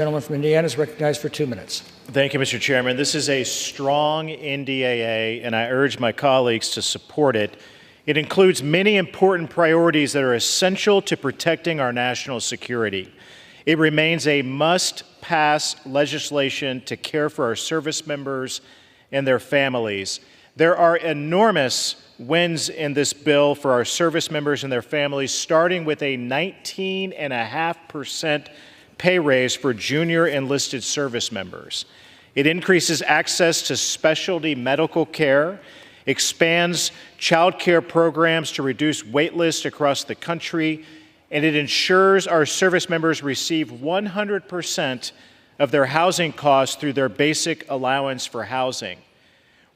The gentleman from Indiana is recognized for 2 minutes. Thank you, Mr. Chairman. This is a strong NDAA, and I urge my colleagues to support it. It includes many important priorities that are essential to protecting our national security. It remains a must-pass legislation to care for our service members and their families. There are enormous wins in this bill for our service members and their families, starting with a 19.5% pay raise for junior enlisted service members. It increases access to specialty medical care, expands child care programs to reduce wait lists across the country, and it ensures our service members receive 100% of their housing costs through their basic allowance for housing.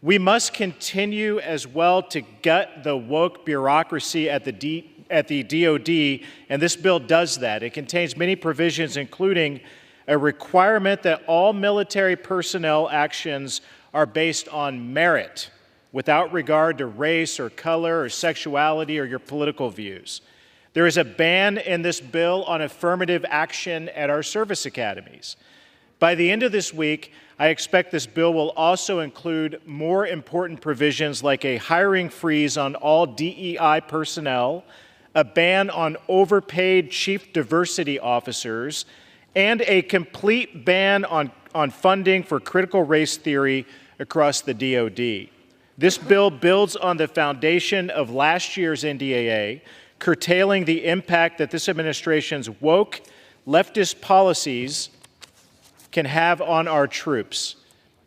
We must continue as well to gut the woke bureaucracy at the DoD, and this bill does that. It contains many provisions, including a requirement that all military personnel actions are based on merit, without regard to race or color or sexuality or your political views. There is a ban in this bill on affirmative action at our service academies. By the end of this week, I expect this bill will also include more important provisions like a hiring freeze on all DEI personnel, a ban on overpaid chief diversity officers, and a complete ban on funding for critical race theory across the DoD. This bill builds on the foundation of last year's NDAA, curtailing the impact that this administration's woke leftist policies can have on our troops.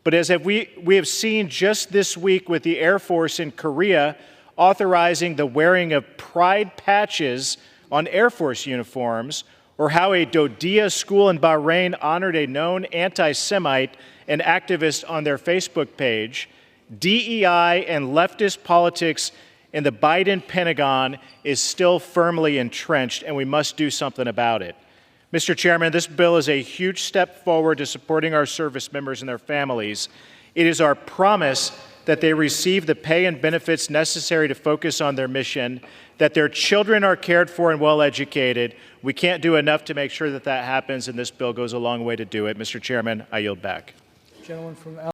But as we have seen just this week with the Air Force in Korea authorizing the wearing of pride patches on Air Force uniforms, or how a Dodia school in Bahrain honored a known anti-Semite and activist on their Facebook page, DEI and leftist politics in the Biden Pentagon is still firmly entrenched, and we must do something about it. Mr. Chairman, this bill is a huge step forward to supporting our service members and their families. It is our promise that they receive the pay and benefits necessary to focus on their mission, that their children are cared for and well educated. We can't do enough to make sure that that happens, and this bill goes a long way to do it. Mr. Chairman, I yield back. Gentleman from